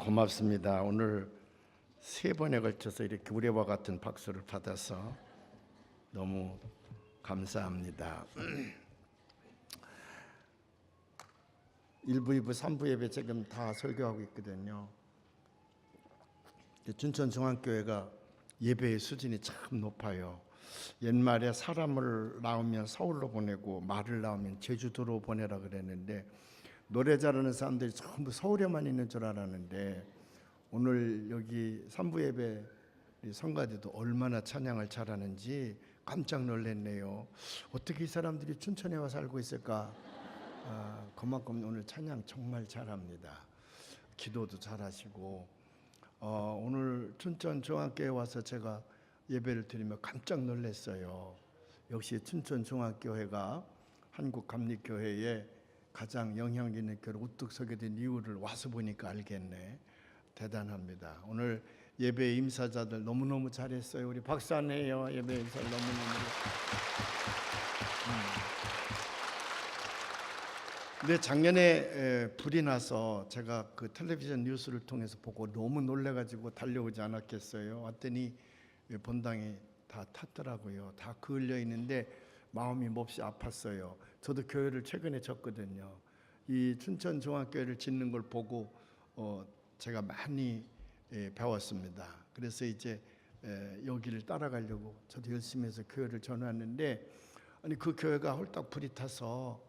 고맙습니다. 오늘 3번에 걸쳐서 이렇게 우레와 같은 박수를 받아서 너무 감사합니다. 1부, 2부, 3부 예배 지금 다 설교하고 있거든요. 춘천중앙교회가 예배의 수준이 참 높아요. 옛말에 사람을 낳으면 서울로 보내고 말을 낳으면 제주도로 보내라 그랬는데, 노래 잘하는 사람들이 전부 서울에만 있는 줄 알았는데 오늘 여기 3부 예배 성가대도 얼마나 찬양을 잘하는지 깜짝 놀랐네요. 어떻게 이 사람들이 춘천에 와 살고 있을까? 그만큼 오늘 찬양 정말 잘합니다. 기도도 잘하시고, 오늘 춘천중앙교회 와서 제가 예배를 드리며 깜짝 놀랐어요. 역시 춘천중앙교회가 한국감리교회의 가장 영향 있는 교회로 우뚝 서게 된 이유를 와서 보니까 알겠네. 대단합니다. 오늘 예배 임사자들 너무너무 잘했어요. 우리 박수 안 해요. 예배 임사 너무너무. 근데 작년에 불이 나서 제가 그 텔레비전 뉴스를 통해서 보고 너무 놀래가지고 달려오지 않았겠어요. 왔더니 본당에 다 탔더라고요. 다 그을려 있는데 마음이 몹시 아팠어요. 저도 교회를 최근에 졌거든요. 이 춘천중앙교회를 짓는 걸 보고 제가 많이 배웠습니다. 그래서 이제 여기를 따라가려고 저도 열심히 해서 교회를 전왔는데, 아니 그 교회가 홀딱 불이 타서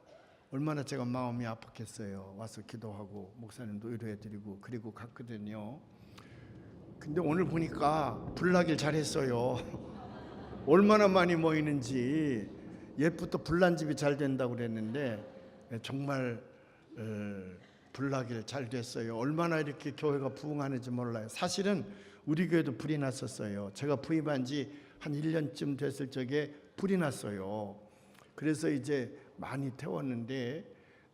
얼마나 제가 마음이 아팠겠어요. 와서 기도하고 목사님도 위로해드리고 그리고 갔거든요. 근데 오늘 보니까 불나길 잘했어요. 얼마나 많이 모이는지. 옛부터 불난집이 잘 된다고 그랬는데 정말 불나길 잘 됐어요. 얼마나 이렇게 교회가 부흥하는지 몰라요. 사실은 우리 교회도 불이 났었어요. 제가 부임한 지 한 1년쯤 됐을 적에 불이 났어요. 그래서 이제 많이 태웠는데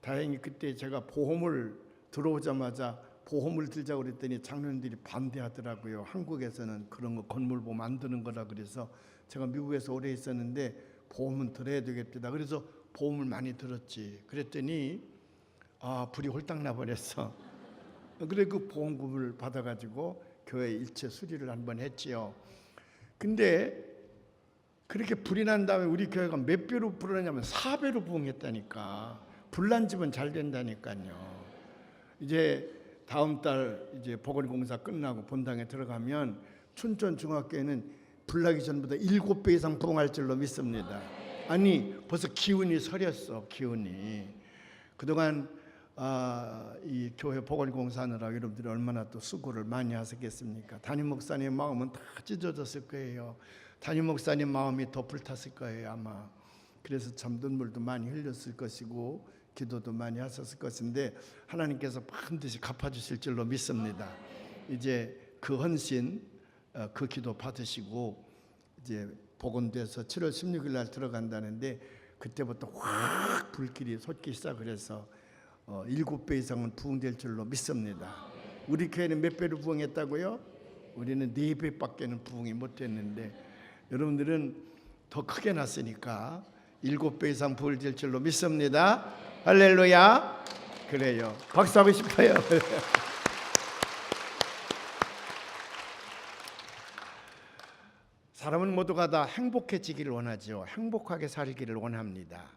다행히 그때 제가 보험을 들어오자마자 보험을 들자고 그랬더니 장로님들이 반대하더라고요. 한국에서는 그런 거 건물보험 안 드는 거라 그래서 제가 미국에서 오래 있었는데 보험은 들어야 되겠다. 그래서 보험을 많이 들었지. 그랬더니 불이 홀딱 나버렸어. 그래 그 보험금을 받아가지고 교회 일체 수리를 한번 했지요. 근데 그렇게 불이 난 다음에 우리 교회가 몇 배로 불어나냐면 4배로 부흥했다니까. 불난 집은 잘 된다니까요. 이제 다음 달 이제 보건공사 끝나고 본당에 들어가면 춘천중학교에는 불나기 전보다 7배 이상 부흥할 줄로 믿습니다. 아니 벌써 기운이 서렸어. 기운이. 그동안 이 교회 보건공사하느라 여러분들이 얼마나 또 수고를 많이 하셨겠습니까? 담임 목사님 마음은 다 찢어졌을 거예요. 담임 목사님 마음이 더 불탔을 거예요 아마. 그래서 참 눈물도 많이 흘렸을 것이고 기도도 많이 하셨을 것인데 하나님께서 반드시 갚아주실 줄로 믿습니다. 이제 그 헌신 그 기도 받으시고 이제 복원돼서 7월 16일 날 들어간다는데 그때부터 확 불길이 솟기 시작을 해서 7배 이상은 부흥될 줄로 믿습니다. 우리 교회는 몇 배로 부흥했다고요? 우리는 4배밖에는 부흥이 못했는데 여러분들은 더 크게 났으니까 7배 이상 부흥될 줄로 믿습니다. 할렐루야. 그래요. 박수하고 싶어요. 사람은 모두가 다 행복해지기를 원하죠. 행복하게 살기를 원합니다.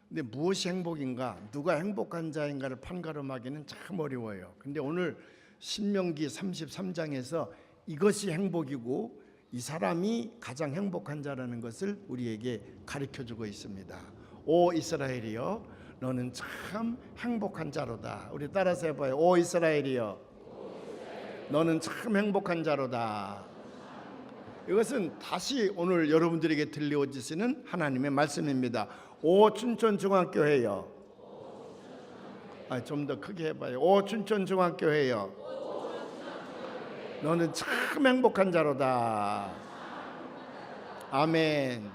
근데 무엇이 행복인가, 누가 행복한 자인가를 판가름하기는 참 어려워요. 근데 오늘 신명기 33장에서 이것이 행복이고 이 사람이 가장 행복한 자라는 것을 우리에게 가르쳐주고 있습니다. 오 이스라엘이여, 너는 참 행복한 자로다. 우리 따라서 해봐요. 오 이스라엘이여, 너는 참 행복한 자로다. 이것은 다시 오늘 여러분들에게 들려오시는 하나님의 말씀입니다. 오 춘천중앙교회여, 좀 더 크게 해봐요. 오 춘천중앙교회여, 너는 참 행복한 자로다. 아멘.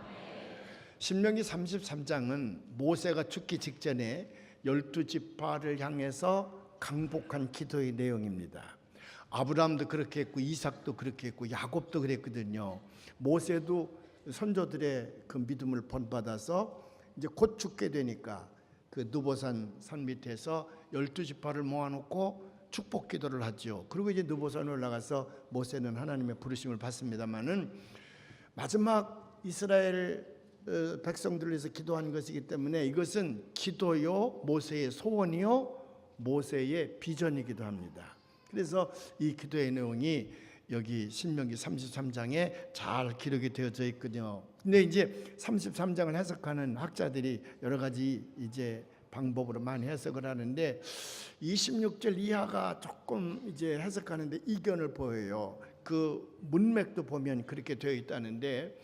신명기 33장은 모세가 죽기 직전에 12지파를 향해서 강복한 기도의 내용입니다. 아브라함도 그렇게 했고 이삭도 그렇게 했고 야곱도 그랬거든요. 모세도 선조들의 그 믿음을 본받아서 이제 곧 죽게 되니까 그 느보산 산 밑에서 12지파를 모아놓고 축복 기도를 하죠. 그리고 이제 느보산 올라가서 모세는 하나님의 부르심을 받습니다만은 마지막 이스라엘 백성들을 위해서 기도한 것이기 때문에 이것은 기도요, 모세의 소원이요, 모세의 비전이기도 합니다. 그래서 이 기도의 내용이 여기 신명기 33장에 잘 기록이 되어져 있거든요. 근데 이제 33장을 해석하는 학자들이 여러 가지 이제 방법으로 많이 해석을 하는데 26절 이하가 조금 이제 해석하는데 이견을 보여요. 그 문맥도 보면 그렇게 되어 있다는데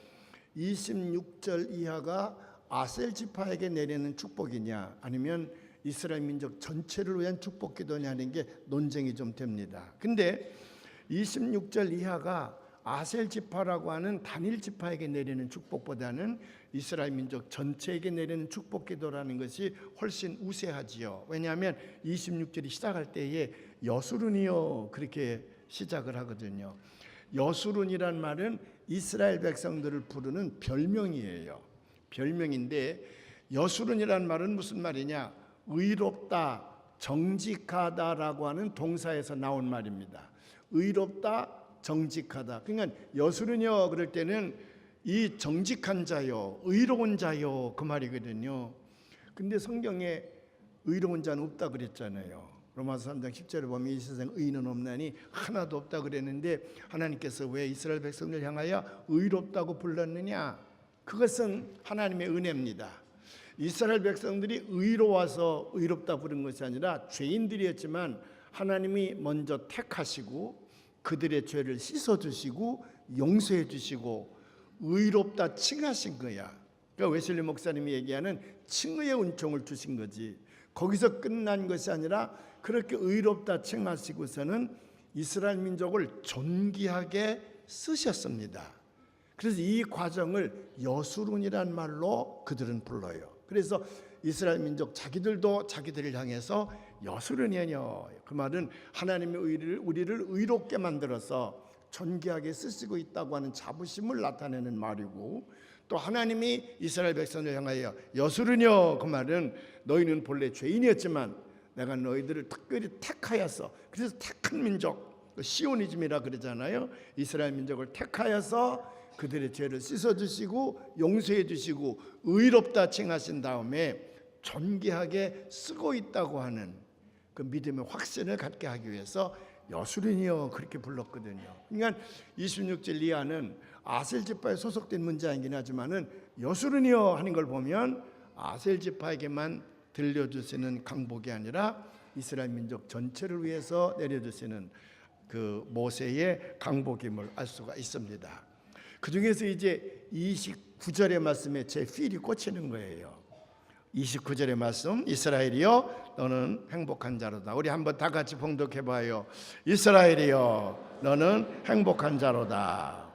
26절 이하가 아셀 지파에게 내리는 축복이냐 아니면 이스라엘 민족 전체를 위한 축복 기도냐는 게 논쟁이 좀 됩니다. 근데 26절 이하가 아셀 지파라고 하는 단일 지파에게 내리는 축복보다는 이스라엘 민족 전체에게 내리는 축복 기도라는 것이 훨씬 우세하지요. 왜냐하면 26절이 시작할 때에 여수룬이요 그렇게 시작을 하거든요. 여수룬이란 말은 이스라엘 백성들을 부르는 별명이에요. 별명인데 여수룬이란 말은 무슨 말이냐? 의롭다, 정직하다라고 하는 동사에서 나온 말입니다. 의롭다, 정직하다. 그러니까 여수르녀 그럴 때는 이 정직한 자요, 의로운 자요 그 말이거든요. 근데 성경에 의로운 자는 없다 그랬잖아요. 로마서 3장 10절에 보면 이 세상 의인은 없나니 하나도 없다 그랬는데 하나님께서 왜 이스라엘 백성을 향하여 의롭다고 불렀느냐? 그것은 하나님의 은혜입니다. 이스라엘 백성들이 의로워서 의롭다 부른 것이 아니라 죄인들이었지만 하나님이 먼저 택하시고 그들의 죄를 씻어주시고 용서해 주시고 의롭다 칭하신 거야. 그러니까 웨슬리 목사님이 얘기하는 칭의의 은총을 주신 거지. 거기서 끝난 것이 아니라 그렇게 의롭다 칭하시고서는 이스라엘 민족을 존귀하게 쓰셨습니다. 그래서 이 과정을 여수룬이란 말로 그들은 불러요. 그래서 이스라엘 민족 자기들도 자기들을 향해서 여수르냐뇨. 그 말은 하나님의 우리를 의롭게 만들어서 존귀하게 쓰시고 있다고 하는 자부심을 나타내는 말이고 또 하나님이 이스라엘 백성을 향하여 여수르뇨. 그 말은 너희는 본래 죄인이었지만 내가 너희들을 특별히 택하여서 그래서 택한 민족 시오니즘이라 그러잖아요. 이스라엘 민족을 택하여서 그들의 죄를 씻어주시고 용서해 주시고 의롭다 칭하신 다음에 존귀하게 쓰고 있다고 하는 그 믿음의 확신을 갖게 하기 위해서 여수린이여 그렇게 불렀거든요. 그러니까 26절 이하는 아셀 지파에 소속된 문장이긴 하지만은 여수린이여 하는 걸 보면 아셀 지파에게만 들려주시는 강복이 아니라 이스라엘 민족 전체를 위해서 내려주시는 그 모세의 강복임을 알 수가 있습니다. 그 중에서 이제 29절의 말씀에 제 필이 꽂히는 거예요. 29절의 말씀, 이스라엘이여 너는 행복한 자로다. 우리 한번 다 같이 봉독해 봐요. 이스라엘이여 너는 행복한 자로다.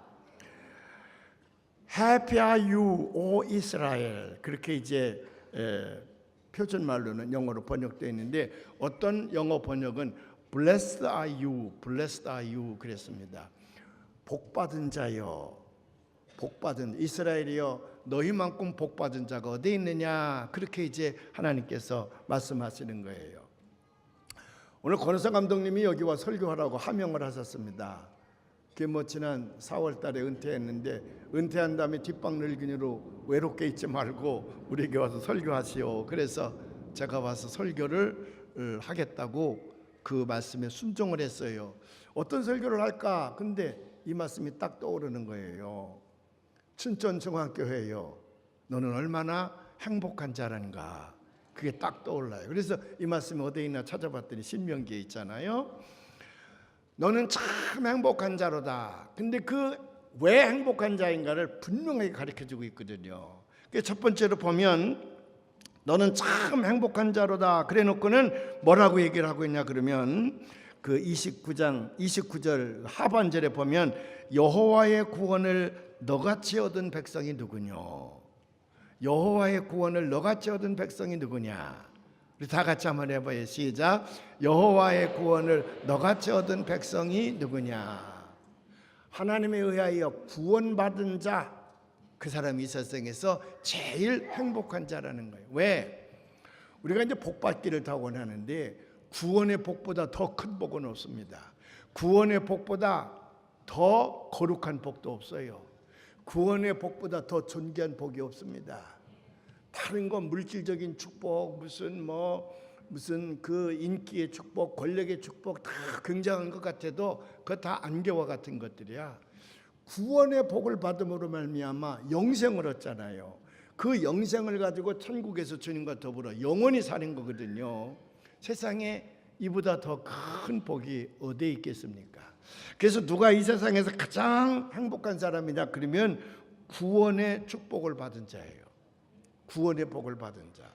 Happy are you, O Israel. 그렇게 이제 표준 말로는 영어로 번역되어 있는데 어떤 영어 번역은 Blessed are you, Blessed are you 그랬습니다. 복받은 자여, 복받은 이스라엘이여 너희만큼 복받은 자가 어디 있느냐 그렇게 이제 하나님께서 말씀하시는 거예요. 오늘 권호사 감독님이 여기 와 설교하라고 하명을 하셨습니다. 그게 뭐 지난 4월 달에 은퇴했는데 은퇴한 다음에 뒷방 늙은이로 외롭게 있지 말고 우리에게 와서 설교하시오. 그래서 제가 와서 설교를 하겠다고 그 말씀에 순종을 했어요. 어떤 설교를 할까? 근데 이 말씀이 딱 떠오르는 거예요. 춘천중앙교회요. 너는 얼마나 행복한 자란가. 그게 딱 떠올라요. 그래서 이 말씀이 어디에 있나 찾아봤더니 신명기에 있잖아요. 너는 참 행복한 자로다. 근데 그 왜 행복한 자인가를 분명하게 가르쳐주고 있거든요. 첫 번째로 보면 너는 참 행복한 자로다. 그래 놓고는 뭐라고 얘기를 하고 있냐 그러면 그 29절 하반절에 보면 여호와의 구원을 너같이 얻은 백성이 누구뇨? 여호와의 구원을 너같이 얻은 백성이 누구냐? 우리 다 같이 한번 해봐요. 시작. 여호와의 구원을 너같이 얻은 백성이 누구냐? 하나님에 의하여 구원받은 자, 그 사람이 이 세상에서 제일 행복한 자라는 거예요. 왜? 우리가 이제 복받기를 다 원하는데 구원의 복보다 더 큰 복은 없습니다. 구원의 복보다 더 거룩한 복도 없어요. 구원의 복보다 더 존귀한 복이 없습니다. 다른 건 물질적인 축복, 무슨 그 인기의 축복, 권력의 축복 다 굉장한 것 같아도 그거 다 안개와 같은 것들이야. 구원의 복을 받음으로 말미암아 영생을 얻잖아요. 그 영생을 가지고 천국에서 주님과 더불어 영원히 사는 거거든요. 세상에 이보다 더 큰 복이 어디에 있겠습니까? 그래서 누가 이 세상에서 가장 행복한 사람이냐 그러면 구원의 축복을 받은 자예요. 구원의 복을 받은 자.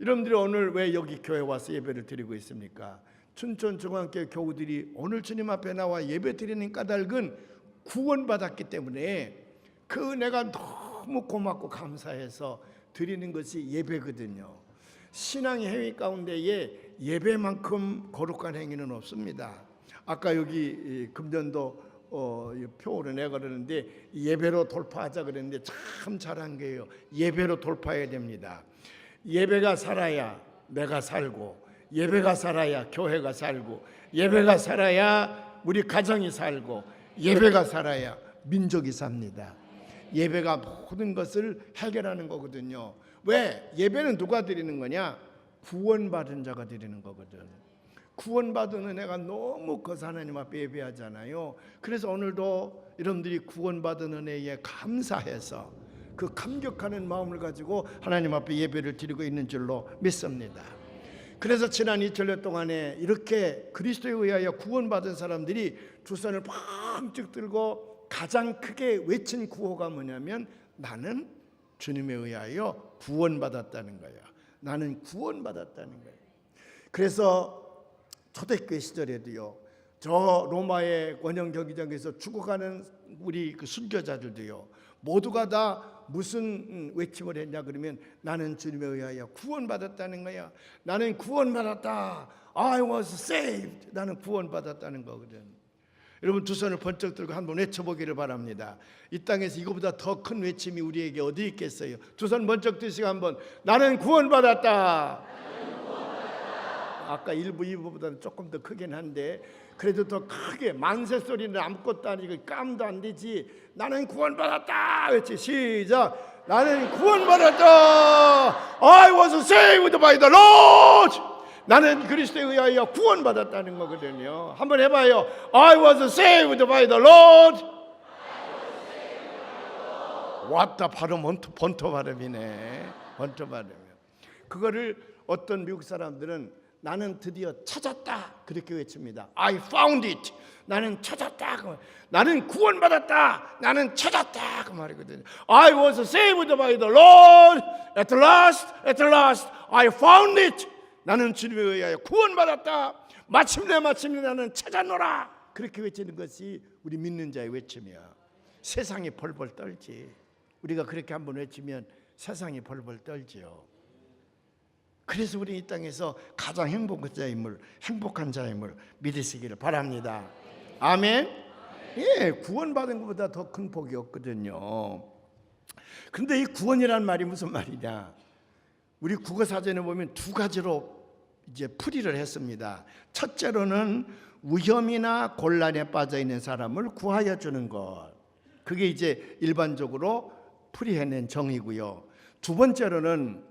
여러분들이 오늘 왜 여기 교회 와서 예배를 드리고 있습니까? 춘천 중앙교회 교우들이 오늘 주님 앞에 나와 예배 드리는 까닭은 구원받았기 때문에 그 은혜가 너무 고맙고 감사해서 드리는 것이 예배거든요. 신앙의 행위 가운데에 예배만큼 거룩한 행위는 없습니다. 아까 여기 금전도 표를 내가 그러는데 예배로 돌파하자 그랬는데 참 잘한 거예요. 예배로 돌파해야 됩니다. 예배가 살아야 내가 살고, 예배가 살아야 교회가 살고, 예배가 살아야 우리 가정이 살고, 예배가 살아야 민족이 삽니다. 예배가 모든 것을 해결하는 거거든요. 왜? 예배는 누가 드리는 거냐? 구원받은 자가 드리는 거거든. 구원받은 은혜가 너무 커서 하나님 앞에 예배하잖아요. 그래서 오늘도 여러분들이 구원받은 은혜에 감사해서 그 감격하는 마음을 가지고 하나님 앞에 예배를 드리고 있는 줄로 믿습니다. 그래서 지난 2000년 동안에 이렇게 그리스도에 의하여 구원받은 사람들이 두 손을 팡쭉 들고 가장 크게 외친 구호가 뭐냐면 나는 주님에 의하여 구원받았다는 거야. 나는 구원받았다는 거야. 그래서 초대교회 시절에도요, 저 로마의 원형 경기장에서 죽어가는 우리 그 순교자들도요, 모두가 다 무슨 외침을 했냐 그러면 나는 주님에 의하여 구원받았다는 거야. 나는 구원받았다. I was saved. 나는 구원받았다는 거거든. 여러분 두 손을 번쩍 들고 한번 외쳐보기를 바랍니다. 이 땅에서 이거보다 더 큰 외침이 우리에게 어디 있겠어요? 두 손 번쩍 드시고 한번 나는 구원받았다. 아까 1부, 2부보다는 조금 더 크긴 한데 그래도 더 크게 만세 소리는 아무것도 아니고 깜도 안 되지. 나는 구원받았다. 외치 시작. 나는 구원받았다. I was saved by the Lord. 나는 그리스도에 의하여 구원받았다는 거거든요. 한번 해봐요. I was saved by the Lord. 왔다 발음 본토 발음이네. 본토 발음. 그거를 어떤 미국 사람들은 나는 드디어 찾았다 그렇게 외칩니다. I found it. 나는 찾았다. 나는 구원받았다. 나는 찾았다 그 말이거든요. I was saved by the Lord. At last, I found it. 나는 주님에 의하여 구원받았다. 마침내 나는 찾았노라. 그렇게 외치는 것이 우리 믿는 자의 외침이야. 세상이 벌벌 떨지. 우리가 그렇게 한번 외치면 세상이 벌벌 떨지요. 그래서 우리 이 땅에서 가장 행복한 자임을 믿으시기를 바랍니다. 아멘. 예, 구원받은 것보다 더 큰 복이 없거든요. 그런데 이 구원이라는 말이 무슨 말이냐? 우리 국어사전에 보면 두 가지로 이제 풀이를 했습니다. 첫째로는 위험이나 곤란에 빠져 있는 사람을 구하여 주는 것. 그게 이제 일반적으로 풀이해낸 정의고요. 두 번째로는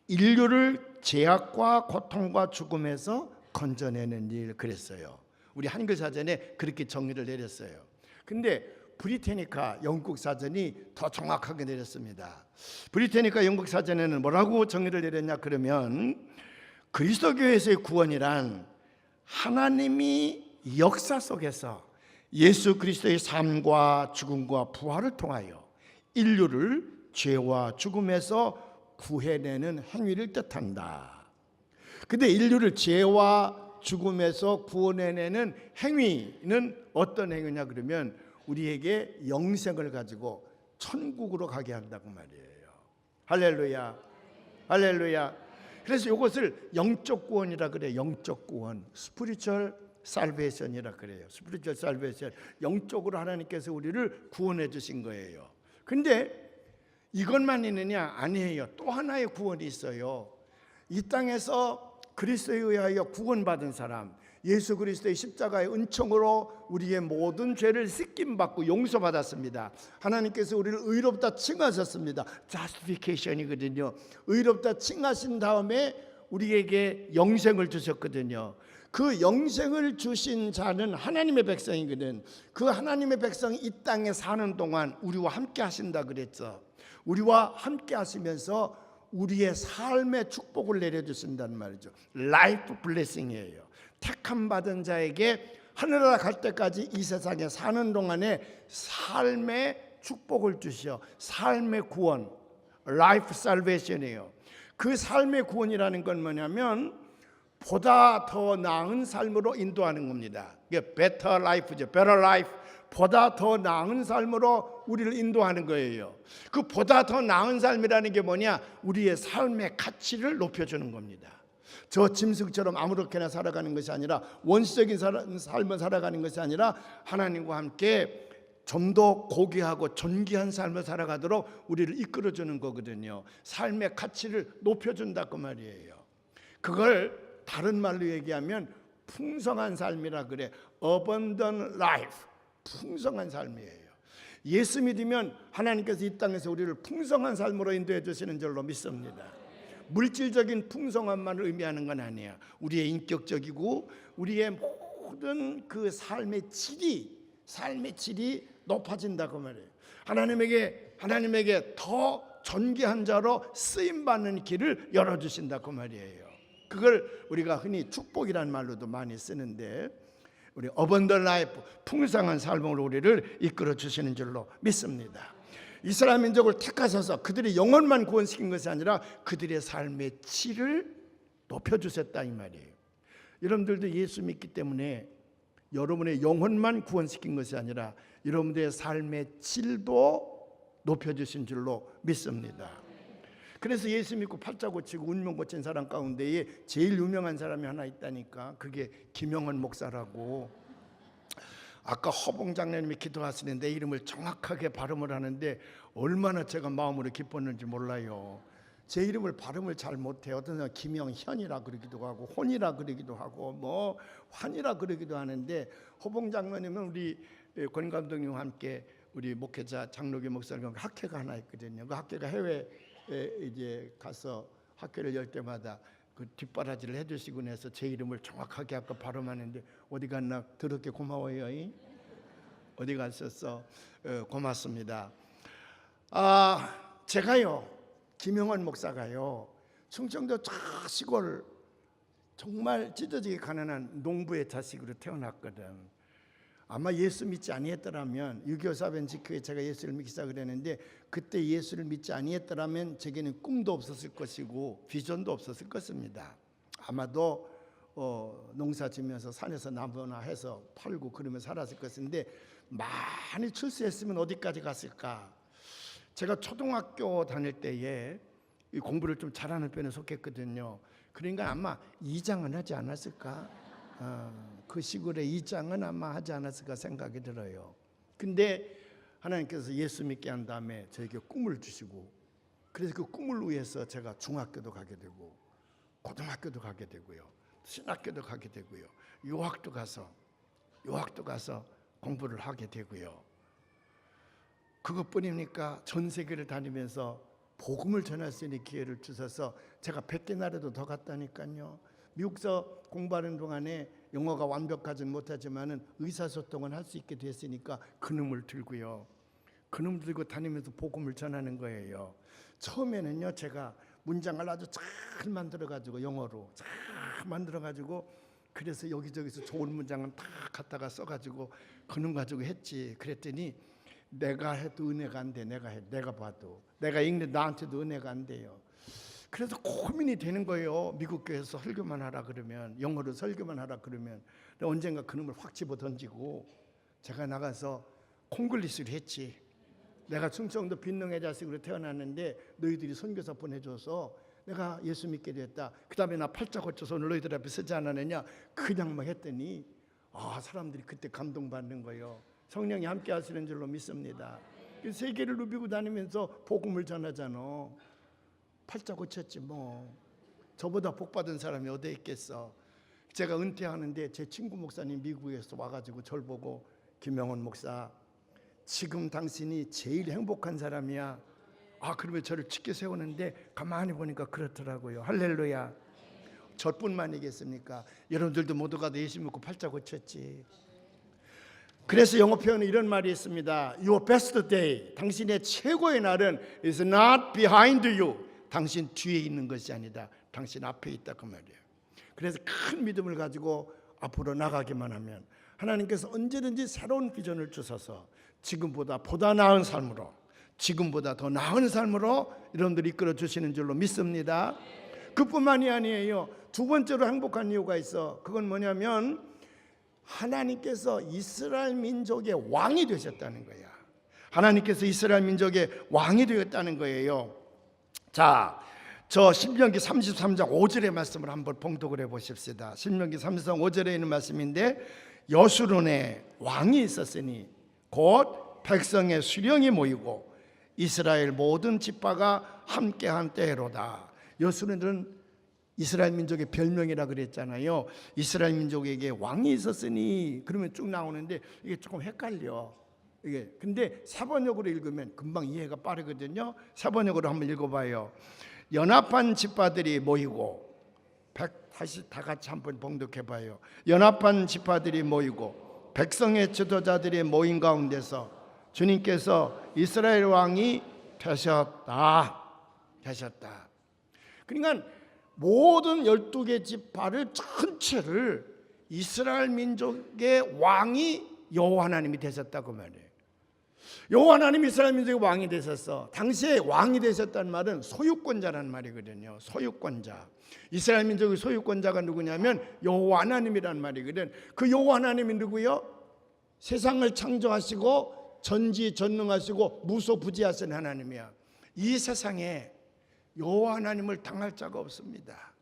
인류를 죄악과 고통과 죽음에서 건져내는 일 그랬어요. 우리 한글 사전에 그렇게 정의를 내렸어요. 근데 브리테니카 영국 사전이 더 정확하게 내렸습니다. 브리테니카 영국 사전에는 뭐라고 정의를 내렸냐 그러면 그리스도교에서의 구원이란 하나님이 역사 속에서 예수 그리스도의 삶과 죽음과 부활을 통하여 인류를 죄와 죽음에서 구해내는 행위를 뜻한다. 근데 인류를 죄와 죽음에서 구원해내는 행위는 어떤 행위냐 그러면 우리에게 영생을 가지고 천국으로 가게 한다고 말이에요. 할렐루야. 할렐루야. 그래서 이것을 영적 구원이라 그래요. 영적 구원. 스피리추얼 살베이션이라 그래요. 스피리추얼 살베이션. 영적으로 하나님께서 우리를 구원해 주신 거예요. 근데 이것만 있느냐? 아니에요. 또 하나의 구원이 있어요. 이 땅에서 그리스도에 의하여 구원받은 사람, 예수 그리스도의 십자가의 은총으로 우리의 모든 죄를 씻김받고 용서받았습니다. 하나님께서 우리를 의롭다 칭하셨습니다. justification이거든요. 의롭다 칭하신 다음에 우리에게 영생을 주셨거든요. 그 영생을 주신 자는 하나님의 백성이거든. 그 하나님의 백성이 이 땅에 사는 동안 우리와 함께 하신다 그랬죠. 우리와 함께 하시면서 우리의 삶의 축복을 내려주신다는 말이죠. 라이프 블레싱이에요. 택함 받은 자에게 하늘나라 갈 때까지 이 세상에 사는 동안에 삶의 축복을 주셔. 삶의 구원, 라이프 살베이션이에요. 그 삶의 구원이라는 건 뭐냐면 보다 더 나은 삶으로 인도하는 겁니다. 이게 better life죠. better life. 보다 더 나은 삶으로 우리를 인도하는 거예요. 그 보다 더 나은 삶이라는 게 뭐냐? 우리의 삶의 가치를 높여주는 겁니다. 저 짐승처럼 아무렇게나 살아가는 것이 아니라, 원시적인 삶을 살아가는 것이 아니라 하나님과 함께 좀 더 고귀하고 존귀한 삶을 살아가도록 우리를 이끌어주는 거거든요. 삶의 가치를 높여준다 그 말이에요. 그걸 다른 말로 얘기하면 풍성한 삶이라 그래. abundant life. 풍성한 삶이에요. 예수 믿으면 하나님께서 이 땅에서 우리를 풍성한 삶으로 인도해 주시는 줄로 믿습니다. 물질적인 풍성함만 의미하는 건 아니야. 우리의 인격적이고 우리의 모든 그 삶의 질이 높아진다고 말해요. 하나님에게 더 존귀한 자로 쓰임 받는 길을 열어 주신다고 말이에요. 그걸 우리가 흔히 축복이라는 말로도 많이 쓰는데, 우리 어번던 라이프, 풍성한 삶으로 우리를 이끌어 주시는 줄로 믿습니다. 이스라엘 민족을 택하셔서 그들의 영혼만 구원시킨 것이 아니라 그들의 삶의 질을 높여주셨다 이 말이에요. 여러분들도 예수 믿기 때문에 여러분의 영혼만 구원시킨 것이 아니라 여러분들의 삶의 질도 높여주신 줄로 믿습니다. 그래서 예수 믿고 팔자 고치고 운명 고친 사람 가운데에 제일 유명한 사람이 하나 있다니까. 그게 김영헌 목사라고. 아까 허봉 장로님이 기도하시는 내 이름을 정확하게 발음을 하는데 얼마나 제가 마음으로 기뻤는지 몰라요. 제 이름을 발음을 잘 못해요. 어떤 사람은 김영현이라 그러기도 하고 혼이라 그러기도 하고 뭐 환이라 그러기도 하는데, 허봉 장로님은 우리 권 감독님과 함께 우리 목회자 장로교 목사님과 학회가 하나 있거든요. 그 학회가 해외 이제 가서 학교를 열 때마다 그 뒷바라지를 해주시곤 해서 제 이름을 정확하게 아까 발음하는데, 어디 갔나 더럽게 고마워요. 어디 갔었어? 고맙습니다. 제가요, 김영헌 목사가요, 충청도 저 시골 정말 찢어지게 가난한 농부의 자식으로 태어났거든. 아마 예수 믿지 아니했더라면, 6.25 사변 직후에 제가 예수를 믿기 시작을 했는데, 그때 예수를 믿지 아니했더라면 제게는 꿈도 없었을 것이고 비전도 없었을 것입니다. 아마도 농사 지면서 산에서 나무나 해서 팔고 그러면 살았을 것인데, 많이 출세했으면 어디까지 갔을까. 제가 초등학교 다닐 때에 공부를 좀 잘하는 편에 속했거든요. 그러니까 아마 2장은 하지 않았을까. 그 시골에 2장은 아마 하지 않았을까 생각이 들어요. 근데 하나님께서 예수 믿게 한 다음에 저에게 꿈을 주시고, 그래서 그 꿈을 위해서 제가 중학교도 가게 되고 고등학교도 가게 되고요, 신학교도 가게 되고요, 유학도 가서 공부를 하게 되고요. 그것뿐입니까? 전 세계를 다니면서 복음을 전할 수 있는 기회를 주셔서 제가 100개 나라도 더 갔다니까요. 미국서 공부하는 동안에 영어가 완벽하지 못하지만은 의사소통은 할 수 있게 됐으니까 그놈을 들고요. 그놈 들고 다니면서 복음을 전하는 거예요. 처음에는요, 제가 문장을 아주 잘 만들어가지고, 영어로 잘 만들어가지고, 그래서 여기저기서 좋은 문장은 다 갖다가 써가지고 그놈 가지고 했지. 그랬더니 내가 해도 은혜가 안 돼. 내가 봐도, 내가 읽는 나한테도 은혜가 안 돼요. 그래서 고민이 되는 거예요. 미국 교회에서 설교만 하라 그러면, 영어로 설교만 하라 그러면. 언젠가 그놈을 확 집어 던지고 제가 나가서 콩글리시를 했지. 내가 충청도 빈농의 자식으로 태어났는데 너희들이 선교사 보내줘서 내가 예수 믿게 됐다. 그 다음에 나 팔자 고쳐서 오늘 너희들 앞에 서지 않았느냐. 그냥 막 했더니 사람들이 그때 감동받는 거예요. 성령이 함께 하시는 줄로 믿습니다. 세계를 누비고 다니면서 복음을 전하잖아. 팔자 고쳤지 뭐. 저보다 복 받은 사람이 어디 있겠어. 제가 은퇴하는데 제 친구 목사님 미국에서 와가지고 절 보고 김영원 목사, 지금 당신이 제일 행복한 사람이야. 그러면 저를 짙게 세우는데 가만히 보니까 그렇더라고요. 할렐루야. 저뿐만이겠습니까? 여러분들도 모두가 예수 믿고 팔자 고쳤지. 그래서 영어 표현에 이런 말이 있습니다. Your best day, 당신의 최고의 날은 is not behind you. 당신 뒤에 있는 것이 아니다. 당신 앞에 있다 그 말이에요. 그래서 큰 믿음을 가지고 앞으로 나가기만 하면 하나님께서 언제든지 새로운 비전을 주셔서 지금보다 보다 나은 삶으로, 지금보다 더 나은 삶으로 여러분들이 이끌어 주시는 줄로 믿습니다. 그뿐만이 아니에요. 두 번째로 행복한 이유가 있어. 그건 뭐냐면 하나님께서 이스라엘 민족의 왕이 되셨다는 거야. 하나님께서 이스라엘 민족의 왕이 되었다는 거예요. 자, 저 신명기 33장 5절의 말씀을 한번 봉독을 해보십시다. 신명기 33장 5절에 있는 말씀인데, 여수론에 왕이 있었으니 곧 백성의 수령이 모이고 이스라엘 모든 지파가 함께한 때로다. 여수론은 이스라엘 민족의 별명이라 그랬잖아요. 이스라엘 민족에게 왕이 있었으니 그러면 쭉 나오는데 이게 조금 헷갈려. 이게 근데 사번역으로 읽으면 금방 이해가 빠르거든요. 사번역으로 한번 읽어봐요. 연합한 지파들이 모이고, 다시 다 같이 한번 봉독해봐요. 연합한 지파들이 모이고 백성의 지도자들이 모인 가운데서 주님께서 이스라엘 왕이 되셨다. 그러니까 모든 12개 지파를 전체를 이스라엘 민족의 왕이 여호와 하나님이 되셨다고 말해요. 여호와 하나님이 이스라엘 민족의 왕이 되셨어. 당시에 왕이 되셨다는 말은 소유권자라는 말이거든요. 소유권자. 이스라엘 민족의 소유권자가 누구냐면 여호와 하나님이라는 말이거든. 그 여호와 하나님이 누구요? 세상을 창조하시고 전지전능하시고 무소부지하신 하나님이야. 이 세상에 여호와 하나님을 당할 자가 없습니다.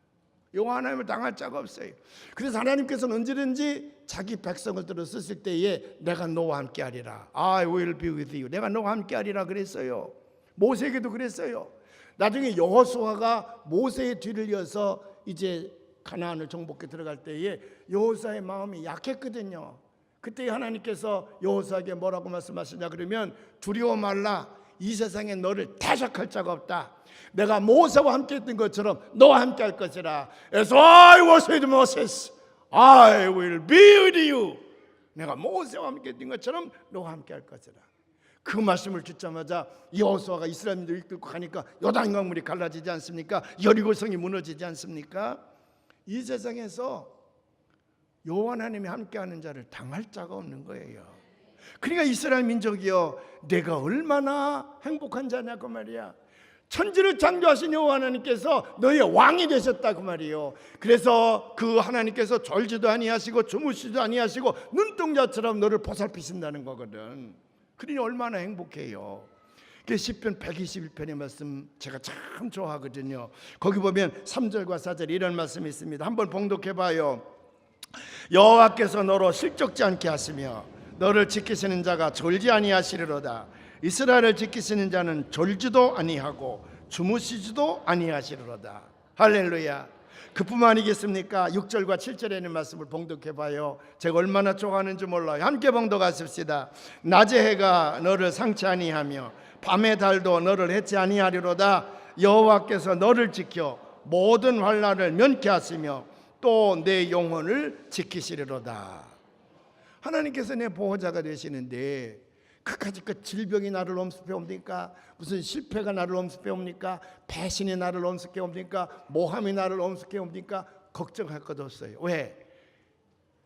여호와 하나님을 당할 자가 없어요. 그래서 하나님께서는 언제든지 자기 백성을 들어 쓰실 때에 내가 너와 함께 하리라. I will be with you. 내가 너와 함께 하리라 그랬어요. 모세에게도 그랬어요. 나중에 여호수아가 모세의 뒤를 이어서 이제 가나안을 정복해 들어갈 때에 여호수아의 마음이 약했거든요. 그때 하나님께서 여호수아에게 뭐라고 말씀하시냐 그러면, 두려워 말라. 이 세상에 너를 대적할 자가 없다. 내가 모세와 함께 했던 것처럼 너와 함께 할 것이라. As I was with Moses, I will be with you. 내가 모세와 함께 했던 것처럼 너와 함께 할 것이라. 그 말씀을 듣자마자 여호수아가 이스라엘 민족을 이끌고 가니까 요단강물이 갈라지지 않습니까? 여리고성이 무너지지 않습니까? 이 세상에서 여호와 하나님이 함께하는 자를 당할 자가 없는 거예요. 그러니까 이스라엘 민족이여, 내가 얼마나 행복한 자냐고 말이야. 천지를 창조하신 여호와 하나님께서 너의 왕이 되셨다고 말이에요. 그래서 그 하나님께서 졸지도 아니하시고 주무시지도 아니하시고 눈동자처럼 너를 보살피신다는 거거든. 그러니 얼마나 행복해요. 시편 121편의 말씀 제가 참 좋아하거든요. 거기 보면 3절과 4절에 이런 말씀이 있습니다. 한번 봉독해봐요. 여호와께서 너로 실족지 않게 하시며 너를 지키시는 자가 졸지 아니하시리로다. 이스라엘을 지키시는 자는 졸지도 아니하고 주무시지도 아니하시리로다. 할렐루야. 그뿐만 아니겠습니까? 6절과 7절에 있는 말씀을 봉독해봐요. 제가 얼마나 좋아하는지 몰라요. 함께 봉독하십시다. 낮의 해가 너를 상치 아니하며 밤의 달도 너를 해치 아니하리로다. 여호와께서 너를 지켜 모든 환난을 면케하시며 또 내 영혼을 지키시리로다. 하나님께서 내 보호자가 되시는데 그까짓 그 질병이 나를 엄습해 옵니까? 무슨 실패가 나를 엄습해 옵니까? 배신이 나를 엄습해 옵니까? 모함이 나를 엄습해 옵니까? 걱정할 것 없어요. 왜?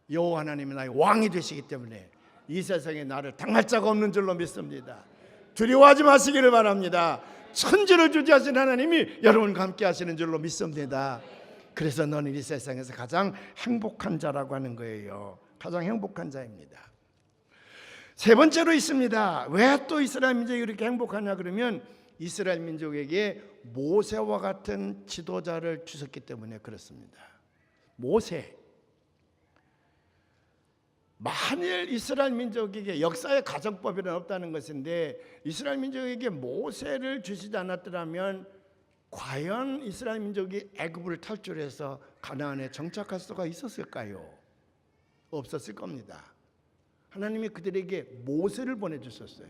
여호와 하나님이 나의 왕이 되시기 때문에 이 세상에 나를 당할 자가 없는 줄로 믿습니다. 두려워하지 마시기를 바랍니다. 천지를 주지하신 하나님이 여러분과 함께 하시는 줄로 믿습니다. 그래서 너는 이 세상에서 가장 행복한 자라고 하는 거예요. 가장 행복한 자입니다. 세 번째로 있습니다. 왜 또 이스라엘 민족이 이렇게 행복하냐 그러면 이스라엘 민족에게 모세와 같은 지도자를 주셨기 때문에 그렇습니다. 모세. 만일 이스라엘 민족에게 역사의 가정법이란 없다는 것인데 이스라엘 민족에게 모세를 주시지 않았더라면 과연 이스라엘 민족이 애굽을 탈출해서 가나안에 정착할 수가 있었을까요? 없었을 겁니다. 하나님이 그들에게 모세를 보내주셨어요.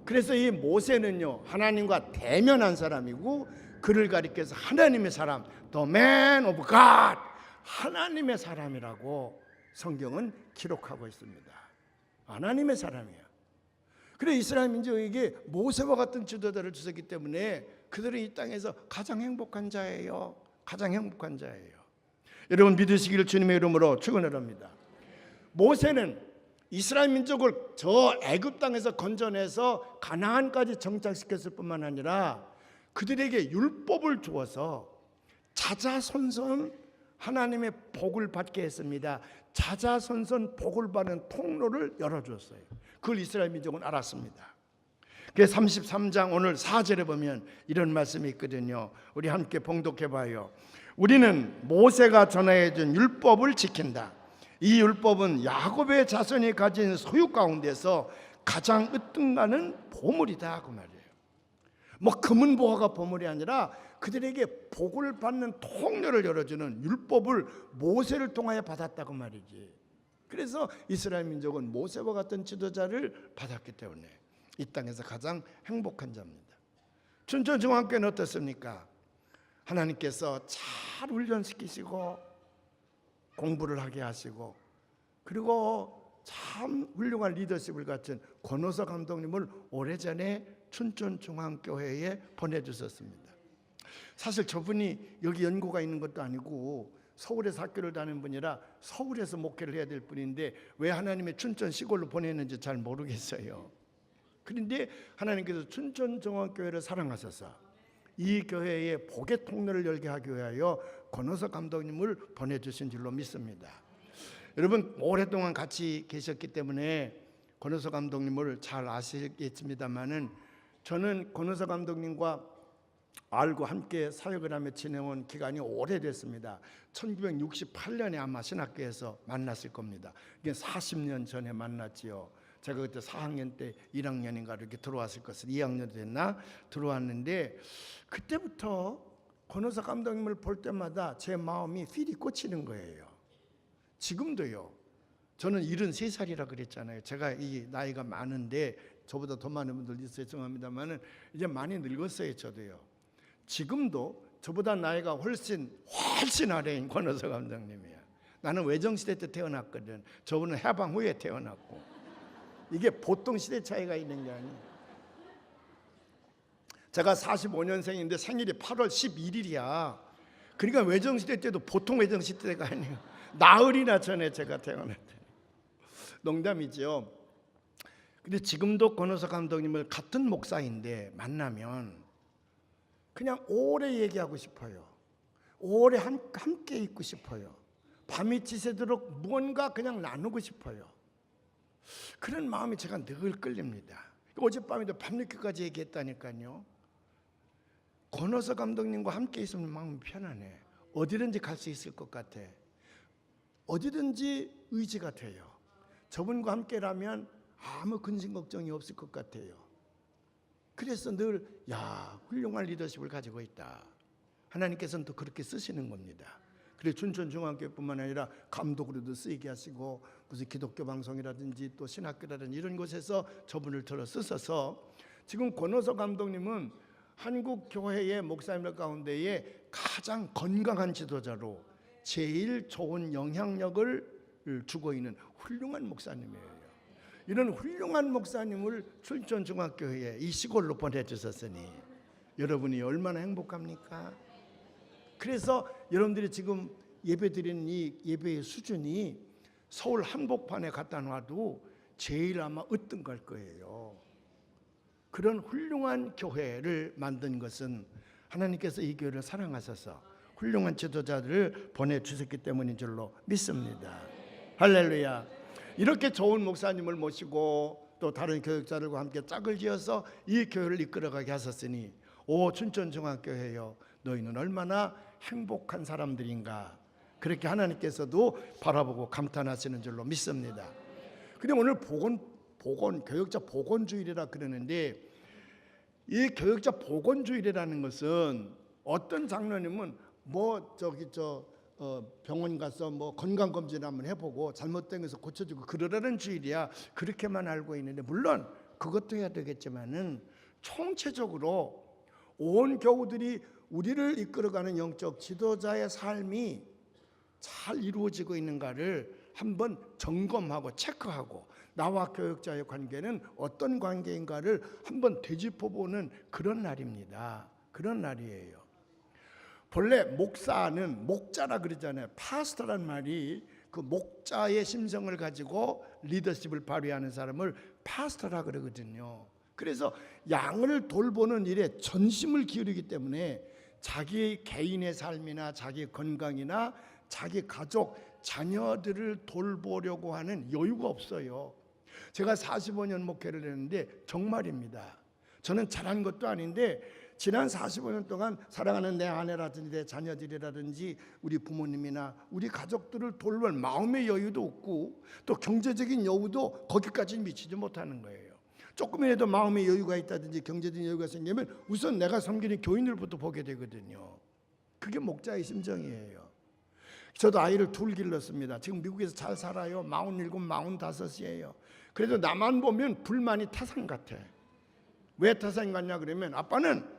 그래서 이 모세는요, 하나님과 대면한 사람이고, 그를 가리켜서 하나님의 사람, the man of God, 하나님의 사람이라고 성경은 기록하고 있습니다. 하나님의 사람이에요. 그래 이스라엘 민족에게 모세와 같은 지도자를 주셨기 때문에 그들은 이 땅에서 가장 행복한 자예요. 가장 행복한 자예요. 여러분 믿으시기를 주님의 이름으로 축원합니다. 모세는 이스라엘 민족을 저 애굽 땅에서 건져내서 가나안까지 정착시켰을 뿐만 아니라 그들에게 율법을 주어서 자자손손 하나님의 복을 받게 했습니다. 자자손손 복을 받는 통로를 열어주었어요. 그걸 이스라엘 민족은 알았습니다. 그래서 33장 오늘 4절에 보면 이런 말씀이 있거든요. 우리 함께 봉독해 봐요. 우리는 모세가 전하여 준 율법을 지킨다. 이 율법은 야곱의 자손이 가진 소유 가운데서 가장 으뜸가는 보물이다 그 말이에요. 뭐 금은보화가 보물이 아니라 그들에게 복을 받는 통로를 열어주는 율법을 모세를 통하여 받았다고 말이지. 그래서 이스라엘 민족은 모세와 같은 지도자를 받았기 때문에 이 땅에서 가장 행복한 자입니다. 춘천중앙교회는 어떻습니까? 하나님께서 잘 훈련시키시고 공부를 하게 하시고 그리고 참 훌륭한 리더십을 갖춘 권호서 감독님을 오래전에 춘천중앙교회에 보내주셨습니다. 사실 저분이 여기 연고가 있는 것도 아니고 서울에서 학교를 다니는 분이라 서울에서 목회를 해야 될 분인데 왜 하나님의 춘천 시골로 보냈는지 잘 모르겠어요. 그런데 하나님께서 춘천중앙교회를 사랑하셔서 이 교회에 복의 통로를 열게 하기 위하여 권호서 감독님을 보내주신 줄로 믿습니다. 여러분 오랫동안 같이 계셨기 때문에 권호서 감독님을 잘 아시겠습니다만은 저는 권호서 감독님과 알고 함께 사역을 하며 지내온 기간이 오래됐습니다. 1968년에 아마 신학교에서 만났을 겁니다. 이게 40년 전에 만났지요. 제가 그때 4학년 때 1학년인가 이렇게 들어왔을 것을 2학년 됐나 들어왔는데 그때부터 권호사 감독님을 볼 때마다 제 마음이 필이 꽂히는 거예요. 지금도요. 저는 73살이라 그랬잖아요. 제가 이 나이가 많은데 저보다 더 많은 분들 있어요. 죄송합니다만은 이제 많이 늙었어요. 저도요. 지금도 저보다 나이가 훨씬 아래인 권호사 감독님이야. 나는 외정시대 때 태어났거든. 저분은 해방 후에 태어났고. 이게 보통 시대 차이가 있는 게 아니에요. 제가 45년생인데 생일이 8월 11일이야. 그러니까 외정시대 때도 보통 외정시대가 아니에요. 나흘이나 전에 제가 태어났대요. 농담이죠. 근데 지금도 권호사 감독님을 같은 목사인데 만나면 그냥 오래 얘기하고 싶어요. 오래 함께 있고 싶어요. 밤이 지새도록 무언가 그냥 나누고 싶어요. 그런 마음이 제가 늘 끌립니다. 어젯밤에도 밤늦게까지 얘기했다니까요. 권호서 감독님과 함께 있으면 마음이 편안해. 어디든지 갈 수 있을 것 같아. 어디든지 의지가 돼요. 저분과 함께라면 아무 근심 걱정이 없을 것 같아요. 그래서 늘 훌륭한 리더십을 가지고 있다. 하나님께서는 또 그렇게 쓰시는 겁니다. 그래서 춘천중앙교회뿐만 아니라 감독으로도 쓰이게 하시고 무슨 기독교 방송이라든지 또 신학교라든지 이런 곳에서 저분을 들어 쓰셔서 지금 권호서 감독님은 한국 교회의 목사님들 가운데에 가장 건강한 지도자로 제일 좋은 영향력을 주고 있는 훌륭한 목사님이에요. 이런 훌륭한 목사님을 춘천중앙교회에 이 시골로 보내주셨으니 여러분이 얼마나 행복합니까? 그래서 여러분들이 지금 예배드리는 이 예배의 수준이 서울 한복판에 갖다 놔도 제일 아마 으뜸갈 거예요. 그런 훌륭한 교회를 만든 것은 하나님께서 이 교회를 사랑하셔서 훌륭한 지도자들을 보내주셨기 때문인 줄로 믿습니다. 할렐루야. 이렇게 좋은 목사님을 모시고 또 다른 교육자들과 함께 짝을 지어서 이 교회를 이끌어가게 하셨으니 오 춘천중앙교회여 너희는 얼마나 행복한 사람들인가 그렇게 하나님께서도 바라보고 감탄하시는 줄로 믿습니다. 근데 오늘 교육자 복원주일이라 그러는데 이 교육자 복원주일이라는 것은 어떤 장로님은 병원 가서 건강 검진 한번 해보고 잘못된 것을 고쳐주고 그러라는 주일이야. 그렇게만 알고 있는데, 물론 그것도 해야 되겠지만은 총체적으로 온 교우들이 우리를 이끌어가는 영적 지도자의 삶이 잘 이루어지고 있는가를 한번 점검하고 체크하고, 나와 교역자의 관계는 어떤 관계인가를 한번 되짚어보는 그런 날입니다. 그런 날이에요. 본래 목사는 목자라 그러잖아요. 파스터란 말이 그 목자의 심성을 가지고 리더십을 발휘하는 사람을 파스터라 그러거든요. 그래서 양을 돌보는 일에 전심을 기울이기 때문에 자기 개인의 삶이나 자기 건강이나 자기 가족, 자녀들을 돌보려고 하는 여유가 없어요. 제가 45년 목회를 했는데 정말입니다. 저는 잘한 것도 아닌데 지난 45년 동안 사랑하는 내 아내라든지 내 자녀들이라든지 우리 부모님이나 우리 가족들을 돌볼 마음의 여유도 없고 또 경제적인 여유도 거기까지 미치지 못하는 거예요. 조금이라도 마음의 여유가 있다든지 경제적인 여유가 생기면 우선 내가 섬기는 교인들부터 보게 되거든요. 그게 목자의 심정이에요. 저도 아이를 둘 길렀습니다. 지금 미국에서 잘 살아요. 47, 45이에요. 그래도 나만 보면 불만이 태산 같아. 왜 태산 같냐 그러면 아빠는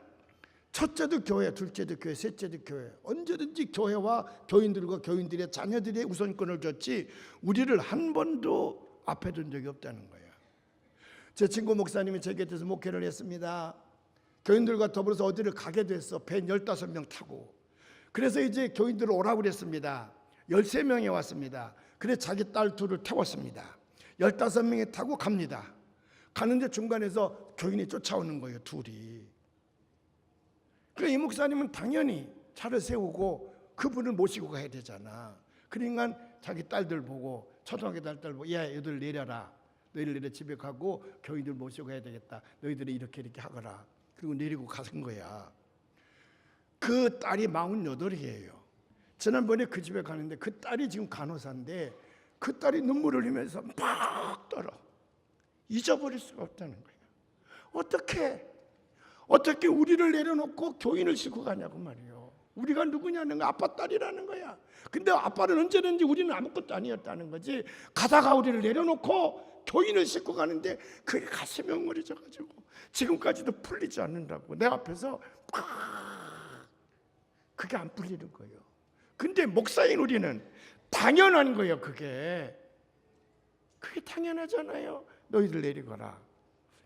첫째도 교회, 둘째도 교회, 셋째도 교회, 언제든지 교회와 교인들과 교인들의 자녀들의 우선권을 줬지 우리를 한 번도 앞에 둔 적이 없다는 거예요. 제 친구 목사님이 제 곁에서 목회를 했습니다. 교인들과 더불어서 어디를 가게 됐어. 배 15명 타고. 그래서 이제 교인들을 오라고 그랬습니다. 13명이 왔습니다. 그래서 자기 딸 둘을 태웠습니다. 15명이 타고 갑니다. 가는데 중간에서 교인이 쫓아오는 거예요. 둘이. 그러니까 이 목사님은 당연히 차를 세우고 그분을 모시고 가야 되잖아. 그러니까 자기 딸들 보고 초등학교 딸 보고 야 얘들 내려라. 너희들 내려 집에 가고 교인들 모시고 가야 되겠다. 너희들이 이렇게 하거라. 그리고 내리고 가신 거야. 그 딸이 48이에요. 지난번에 그 집에 가는데 그 딸이 지금 간호사인데 그 딸이 눈물을 흘리면서 막 떨어. 잊어버릴 수가 없다는 거예요. 어떻게 우리를 내려놓고 교인을 싣고 가냐고 말이에요. 우리가 누구냐는 거야. 아빠 딸이라는 거야. 근데 아빠는 언제든지 우리는 아무것도 아니었다는 거지. 가다가 우리를 내려놓고 교인을 싣고 가는데 그게 가슴이 엉거려져가지고 지금까지도 풀리지 않는다고. 내 앞에서 그게 안 풀리는 거예요. 근데 목사인 우리는 당연한 거예요. 그게 당연하잖아요. 너희들 내리거라.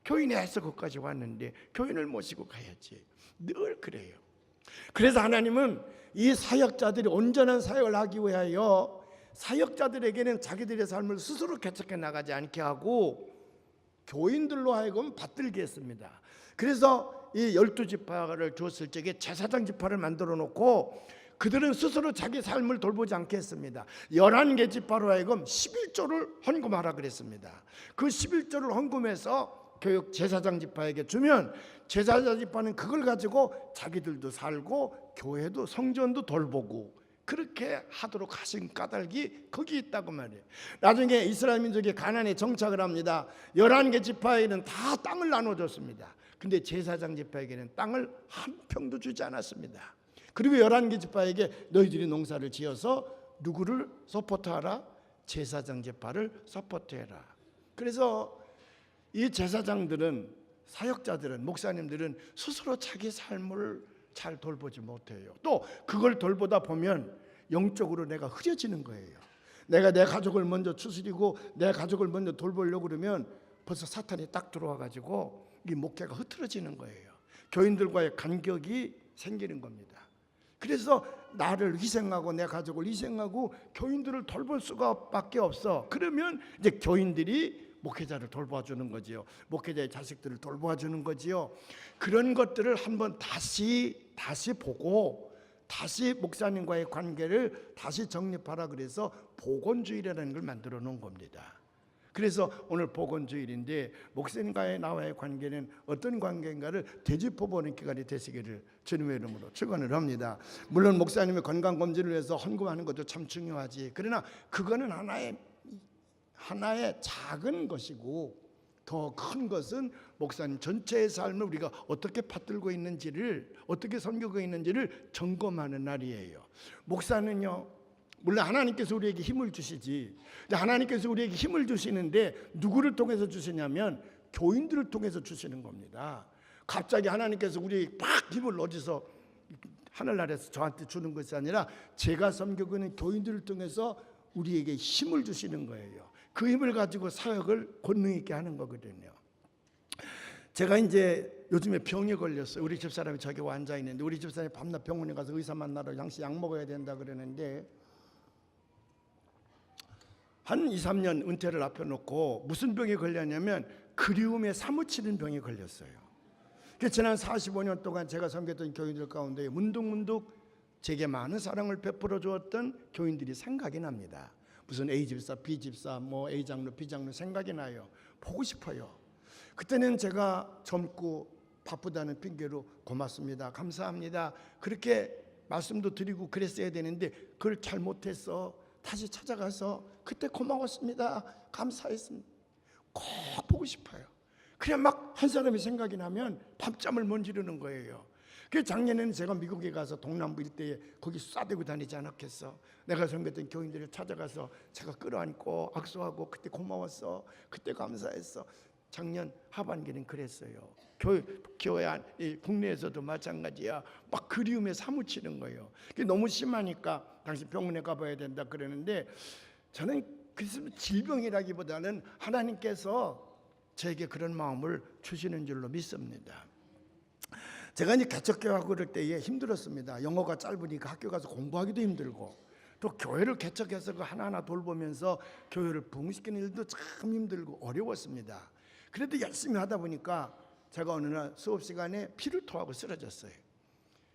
교인이 해서 거기까지 왔는데 교인을 모시고 가야지. 늘 그래요. 그래서 하나님은 이 사역자들이 온전한 사역을 하기 위하여 사역자들에게는 자기들의 삶을 스스로 개척해 나가지 않게 하고 교인들로 하여금 받들게 했습니다. 그래서 이 12지파를 줬을 적에 제사장 지파를 만들어 놓고 그들은 스스로 자기 삶을 돌보지 않게 했습니다. 11개 지파로 하여금 11조를 헌금하라 그랬습니다. 그 11조를 헌금해서 교육 제사장 지파에게 주면 제사장 지파는 그걸 가지고 자기들도 살고 교회도 성전도 돌보고 그렇게 하도록 하신 까닭이 거기 있다고 말이에요. 나중에 이스라엘 민족이 가나안에 정착을 합니다. 11개 지파에는 다 땅을 나눠줬습니다. 근데 제사장 지파에게는 땅을 한 평도 주지 않았습니다. 그리고 11개 지파에게 너희들이 농사를 지어서 누구를 서포트하라? 제사장 지파를 서포트해라. 그래서 이 제사장들은, 사역자들은, 목사님들은 스스로 자기 삶을 잘 돌보지 못해요. 또 그걸 돌보다 보면 영적으로 내가 흐려지는 거예요. 내가 내 가족을 먼저 추스리고 내 가족을 먼저 돌보려고 그러면 벌써 사탄이 딱 들어와가지고 이 목회가 흐트러지는 거예요. 교인들과의 간격이 생기는 겁니다. 그래서 나를 희생하고 내 가족을 희생하고 교인들을 돌볼 수가 밖에 없어. 그러면 이제 교인들이 목회자를 돌봐주는 거지요. 목회자의 자식들을 돌봐주는 거지요. 그런 것들을 한번 다시 보고 다시 목사님과의 관계를 다시 정립하라 그래서 복원주일이라는 걸 만들어 놓은 겁니다. 그래서 오늘 복원주일인데 목사님과의 나와의 관계는 어떤 관계인가를 되짚어보는 기간이 되시기를 주님의 이름으로 축원을 합니다. 물론 목사님의 건강검진을 위해서 헌금하는 것도 참 중요하지. 그러나 그거는 하나의 작은 것이고 더 큰 것은 목사님 전체의 삶을 우리가 어떻게 받들고 있는지를, 어떻게 섬기고 있는지를 점검하는 날이에요. 목사는요, 물론 하나님께서 우리에게 힘을 주시지. 하나님께서 우리에게 힘을 주시는데 누구를 통해서 주시냐면 교인들을 통해서 주시는 겁니다. 갑자기 하나님께서 우리에게 팍 힘을 어디서 하늘나라에서 저한테 주는 것이 아니라 제가 섬기고 있는 교인들을 통해서 우리에게 힘을 주시는 거예요. 그 힘을 가지고 사역을 권능 있게 하는 거거든요. 제가 이제 요즘에 병에 걸렸어요. 우리 집사람이 저기 와 앉아 있는데, 우리 집사람이 밤낮 병원에 가서 의사 만나러 양식 약 먹어야 된다 그러는데, 한 2, 3년 은퇴를 앞에 놓고 무슨 병에 걸렸냐면 그리움에 사무치는 병에 걸렸어요. 지난 45년 동안 제가 섬겼던 교인들 가운데 문득문득 제게 많은 사랑을 베풀어 주었던 교인들이 생각이 납니다. 무슨 A 집사, B 집사, 뭐 A 장로, B 장로 생각이 나요. 보고 싶어요. 그때는 제가 젊고 바쁘다는 핑계로 고맙습니다, 감사합니다, 그렇게 말씀도 드리고 그랬어야 되는데 그걸 잘못해서 다시 찾아가서 그때 고마웠습니다, 감사했습니다, 꼭 보고 싶어요. 그냥 막 한 사람이 생각이 나면 밤잠을 못 이루는 거예요. 그 작년에는 제가 미국에 가서 동남부 일대에 거기 쏴대고 다니지 않았겠어. 내가 섬겼던 교인들을 찾아가서 제가 끌어안고 악수하고 그때 고마웠어, 그때 감사했어. 작년 하반기는 그랬어요. 교회 안, 국내에서도 마찬가지야. 막 그리움에 사무치는 거예요. 그게 너무 심하니까 당신 병원에 가봐야 된다 그러는데, 저는 그래서 질병이라기보다는 하나님께서 저에게 그런 마음을 주시는 줄로 믿습니다. 제가 이제 개척교회하고 그럴 때에 힘들었습니다. 영어가 짧으니까 학교 가서 공부하기도 힘들고, 또 교회를 개척해서 그 하나하나 돌보면서 교회를 부흥시키는 일도 참 힘들고 어려웠습니다. 그래도 열심히 하다 보니까 제가 어느 날 수업 시간에 피를 토하고 쓰러졌어요.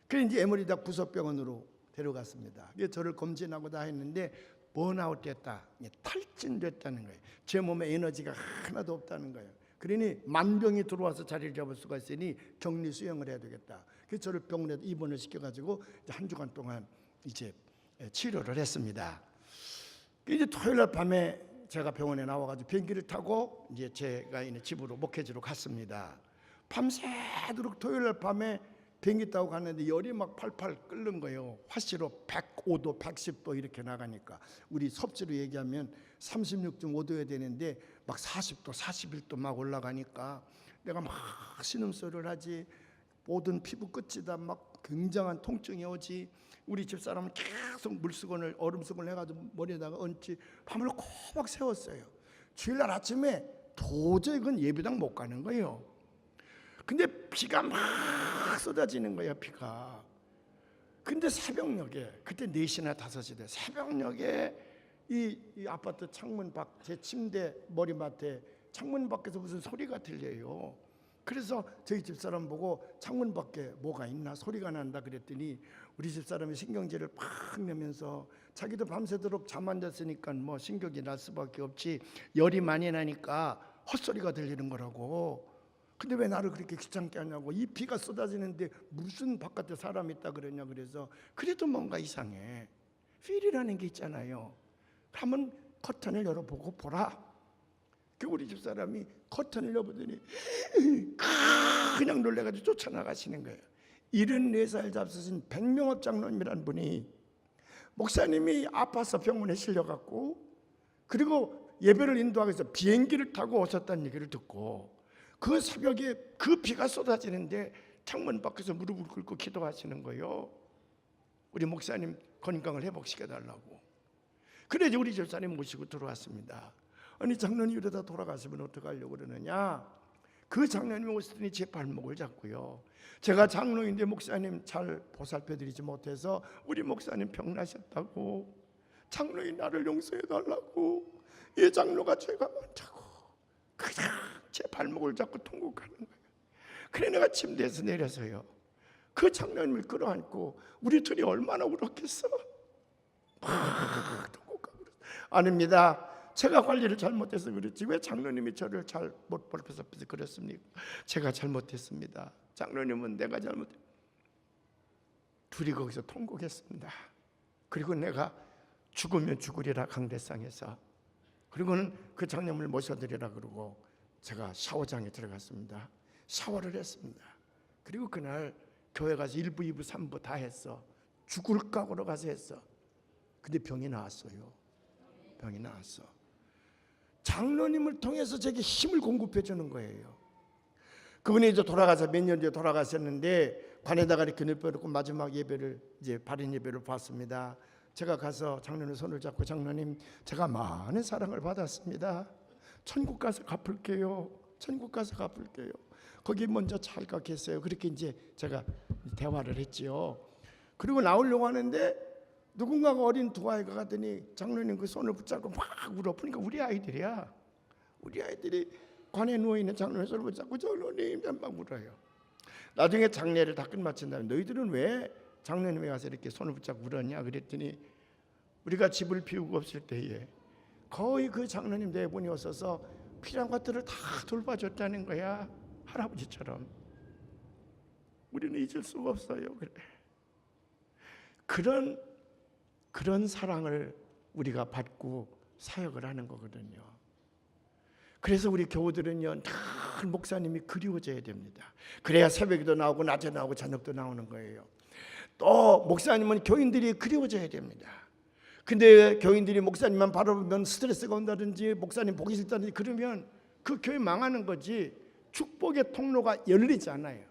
그래서 이제 에머리다 구석병원으로 데려갔습니다. 저를 검진하고 다 했는데 번아웃 됐다, 탈진됐다는 거예요. 제 몸에 에너지가 하나도 없다는 거예요. 그러니 만병이 들어와서 자리를 잡을 수가 있으니 격리 수용을 해야 되겠다. 그래서 저를 병원에 입원을 시켜가지고 한 주간 동안 이제 치료를 했습니다. 이제 토요일 날 밤에 제가 병원에 나와가지고 비행기를 타고 이제 제가 있는 집으로 목회지로 갔습니다. 밤새도록 토요일 날 밤에 비행기 타고 갔는데 열이 막 팔팔 끓는 거예요. 화씨로 105도, 110도 이렇게 나가니까, 우리 섭씨로 얘기하면 36.5도여야 되는데 막 40도, 41도 막 올라가니까 내가 막 신음소리를 하지. 모든 피부 끝이 다 막 굉장한 통증이 오지. 우리 집사람은 계속 물수건을, 얼음수건을 해가지고 머리에다가 얹지. 밤을 꼬박 세웠어요. 주일날 아침에 도저히 그건 예배당 못 가는 거예요. 근데 비가 막 쏟아지는 거야, 비가. 근데 새벽녘에, 그때 4시나 5시 돼, 새벽녘에 이 아파트 창문 밖, 제 침대 머리맡에 창문 밖에서 무슨 소리가 들려요. 그래서 저희 집사람 보고 창문 밖에 뭐가 있나 소리가 난다 그랬더니, 우리 집사람이 신경질을 팍 내면서 자기도 밤새도록 잠 안 잤으니까 뭐 신경이 날 수밖에 없지, 열이 많이 나니까 헛소리가 들리는 거라고. 근데 왜 나를 그렇게 귀찮게 하냐고. 이 비가 쏟아지는데 무슨 바깥에 사람이 있다 그러냐. 그래서 그래도 뭔가 이상해. 필이라는 게 있잖아요. 한번 커튼을 열어보고 보라. 그 우리 집사람이 커튼을 열어보더니 그냥 놀래가지고 쫓아나가시는 거예요. 74살 잡수신 백명업 장로님이라는 분이, 목사님이 아파서 병원에 실려갔고, 그리고 예배를 인도하기 위해서 비행기를 타고 오셨다는 얘기를 듣고, 그 새벽에 그 비가 쏟아지는데 창문 밖에서 무릎을 꿇고 기도하시는 거예요. 우리 목사님 건강을 회복시켜달라고. 그래서 우리 집사님 모시고 들어왔습니다. 아니, 장로님 이러다 돌아가시면 어떡하려고 그러느냐. 그 장로님이 오시더니 제 발목을 잡고요, 제가 장로인데 목사님 잘 보살펴드리지 못해서 우리 목사님 병나셨다고, 장로인 나를 용서해달라고, 이 장로가 죄가 많다고 그냥 제 발목을 잡고 통곡하는 거예요. 그래 내가 침대에서 내려서요, 그 장로님을 끌어안고 우리 둘이 얼마나 울었겠어. 막 통곡하고. 아닙니다, 제가 관리를 잘못해서 그렇지 왜 장로님이 저를 잘 못 보살펴서 그랬습니까? 제가 잘못했습니다. 장로님은 내가 잘못했. 둘이 거기서 통곡했습니다. 그리고 내가 죽으면 죽으리라 강대상에서, 그리고는 그 장로님을 모셔드리라 그러고 제가 샤워장에 들어갔습니다. 샤워를 했습니다. 그리고 그날 교회 가서 1부, 2부, 3부 다 했어. 죽을 각오로 가서 했어. 근데 병이 나왔어요. 병이 나왔어. 장로님을 통해서 제게 힘을 공급해 주는 거예요. 그분이 이제 돌아가서 몇 년 뒤에 돌아가셨는데 관에다가 이렇게 눕혀놓고 마지막 예배를 이제 발인 예배를 봤습니다. 제가 가서 장로님 손을 잡고 장로님 제가 많은 사랑을 받았습니다. 천국 가서 갚을게요. 천국 가서 갚을게요. 거기 먼저 잘 깎겠어요. 그렇게 이제 제가 대화를 했지요. 그리고 나오려고 하는데 누군가가 어린 두 아이가 가더니 장로님 그 손을 붙잡고 막 울어. 그러니까 우리 아이들이야. 우리 아이들이 관에 누워있는 장로님 손을 붙잡고 장로님 막 울어요. 나중에 장례를 다 끝마친 다음에 너희들은 왜 장로님에 가서 이렇게 손을 붙잡고 울었냐 그랬더니 우리가 집을 비우고 없을 때에 거의 그 장로님 네 분이 오셔서 필요한 것들을 다 돌봐줬다는 거야. 할아버지처럼. 우리는 잊을 수가 없어요. 그래. 그런 사랑을 우리가 받고 사역을 하는 거거든요. 그래서 우리 교우들은요 늘 목사님이 그리워져야 됩니다. 그래야 새벽에도 나오고 낮에 나오고 저녁도 나오는 거예요. 또 목사님은 교인들이 그리워져야 됩니다. 근데 교인들이 목사님만 바라보면 스트레스가 온다든지 목사님 보기 싫다든지 그러면 그 교회 망하는 거지. 축복의 통로가 열리지 않아요.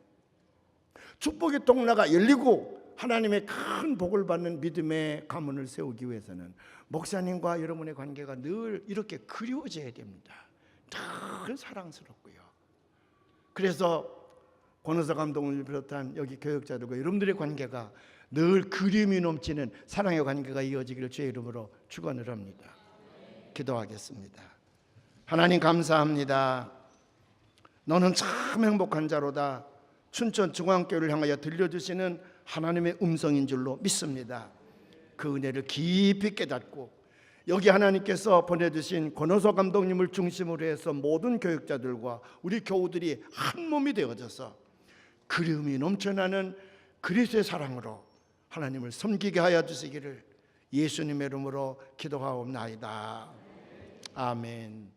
축복의 통로가 열리고 하나님의 큰 복을 받는 믿음의 가문을 세우기 위해서는 목사님과 여러분의 관계가 늘 이렇게 그리워져야 됩니다. 늘 사랑스럽고요. 그래서 권호사 감독을 비롯한 여기 교역자들과 여러분들의 관계가 늘 그림이 넘치는 사랑의 관계가 이어지기를 주의 이름으로 축원을 합니다. 기도하겠습니다. 하나님 감사합니다. 너는 참 행복한 자로다. 춘천중앙교회를 향하여 들려주시는 하나님의 음성인 줄로 믿습니다. 그 은혜를 깊이 깨닫고 여기 하나님께서 보내주신 권호서 감독님을 중심으로 해서 모든 교육자들과 우리 교우들이 한 몸이 되어져서 그리움이 넘쳐나는 그리스도의 사랑으로 하나님을 섬기게 하여 주시기를 예수님의 이름으로 기도하옵나이다. 아멘.